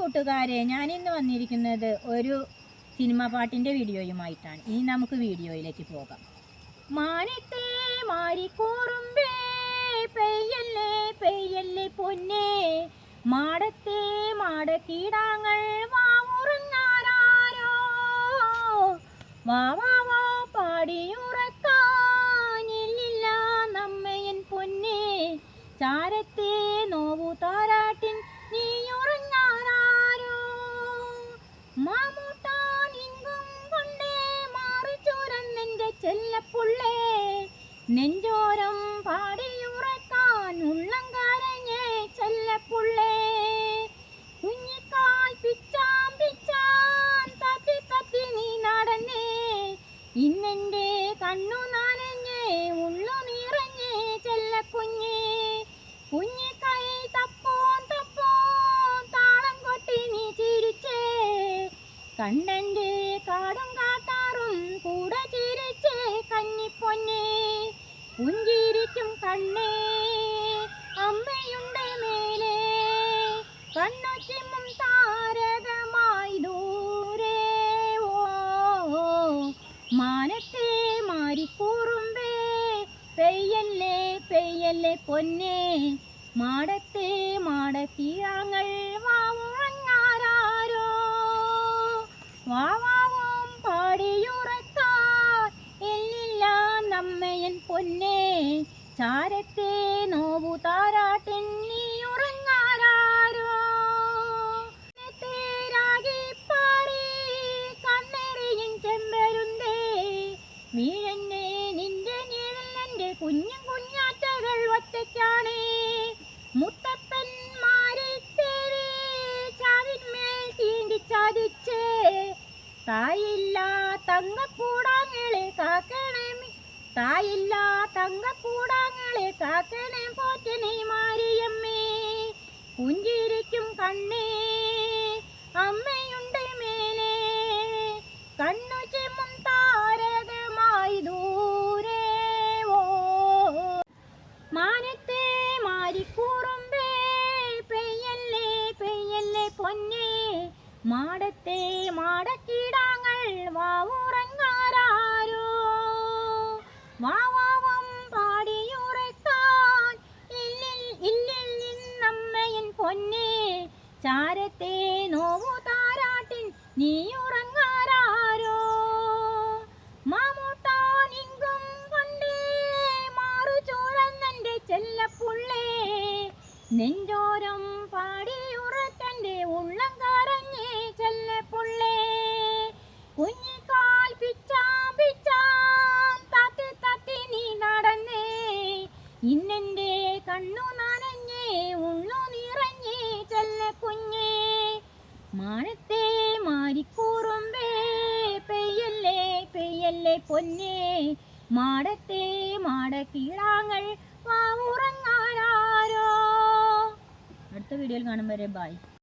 കൂട്ടുകാരെ, ഞാനിന്ന് വന്നിരിക്കുന്നത് ഒരു സിനിമ പാട്ടിൻ്റെ വീഡിയോയുമായിട്ടാണ്. ഇനി നമുക്ക് വീഡിയോയിലേക്ക് പോകാം. മാനത്തെ മാരിക്കൂറുമ്പേ പെയ്യല്ലേ പെയ്യല്ലേ പൊന്നേ, മാടത്തെ മാടക്കീടാങ്ങൾ വാവുറങ്ങാരോ, വാവാവോ പാടിയുറക്കാനില്ല നമ്മയൻ പൊന്നേ, ചാരത്തെ നോവു താരാട്ടിൻ നീയുറങ്ങാരോ, മാമൂട്ടാനിങ്കും കൊണ്ടേ മാറി ചോരന്നെൻ്റെ ചെല്ലപ്പുള്ളേ, നെഞ്ചോരം പാടിയുറക്കാൻ ഉള്ളം കരഞ്ഞേ ചെല്ലപ്പുള്ളേ, കുഞ്ഞിക്കാൽ പിച്ചാം പിച്ചാൻ തത്തി തത്തി നീ നടന്നേ, ഇന്നെൻ്റെ കണ്ണു നനഞ്ഞേ ഉള്ളു നിറഞ്ഞേ ചെല്ലക്കുഞ്ഞേ, കുഞ്ഞിക്കൈ തപ്പോൻ തപ്പോൻ താളം കൊട്ടി നീ ചിരിച്ചേ, കണ്ണൻ്റെ കാടും കാട്ടാറും കൂടെ ചിരിച്ചേ കന്നിപ്പൊന്നേ, പുഞ്ചിരിക്കും കണ്ണേ അമ്മയുണ്ട് മേലേ, കണ്ണു ചിമ്മും താരകമായി ദൂരെ, ഓ മാനത്തെ മാരിക്കൂറുമ്പേ പെയ്യല്ലേ പെയ്യല്ലേ പൊന്നേ, മാടത്തെ മാടക്കീഴാങ്ങൾ വാവുറങ്ങാരോ, വാവാവും പാടിയുറക്കാൻ എല്ലില്ല നമ്മയൻ പൊന്നേ, ചാരത്തെ നോവു താരാട്ടിൻ നീയുറങ്ങാരോ, രാഗിപ്പാടി കണ്ണെറിയും ചെമ്പരുന്തേ, വീഴന്നെ നിന്റെ നിഴലെൻ്റെ കുഞ്ഞും കുഞ്ഞാറ്റകൾ ഒറ്റയ്ക്കാണേ, മുത്തപ്പന്മാരിത്തേവി ചാവിന്മേൽ തീണ്ടി ചതിച്ചേ, തായില്ല തങ്കക്കൂടാങ്ങളെ കാക്കണേ, തായില്ല തങ്കക്കൂടാങ്ങളെ കാക്കണേ പോറ്റനേ മാരിയമ്മേ, പുഞ്ചിരിക്കും കണ്ണേ അമ്മയുണ്ട് മേലേ, കണ്ണു ചെമ്മും താരകമായി ദൂരെ, ഓ മാനത്തെ മാരിക്കൂറുമ്പേ പെയ്യല്ലേ പെയ്യല്ലേ പൊന്നേ, മാടത്തെ മാടക്കീടാങ്ങൾ വാവുറങ്ങാരോ, വാവാവം പാടിയുറക്കാൻ ഇല്ലില്ലമ്മയൻ പൊന്നേ, ചാരത്തെ നോവു താരാട്ടിൻ നീയുറങ്ങാരോ, മാമൂട്ടാനിങ്കും കൊണ്ടേ മാറു ചോരന്നെൻ്റെ ചെല്ലപ്പുള്ളേ, നെഞ്ചോരം പാടിയുറക്കൻ്റെ ഉള്ളം കരഞ്ഞേ ചെല്ലപ്പുള്ളേ, കുഞ്ഞിക്കാൽ പിച്ചാം പിച്ചാൻ തത്തി തത്തി നീ നടന്നേ, ഇന്നെൻ്റെ കണ്ണു നനഞ്ഞേ ഉള്ളു നിറഞ്ഞേ ചെല്ലക്കുഞ്ഞേ, മാനത്തെ മാരിക്കൂറുമ്പേ പെയ്യല്ലേ പെയ്യല്ലേ പൊന്നേ, മാടത്തെ മാടക്കീഴാങ്ങൾ വാവുറങ്ങാരോ. അടുത്ത വീഡിയോയിൽ കാണും വരെ ബൈ.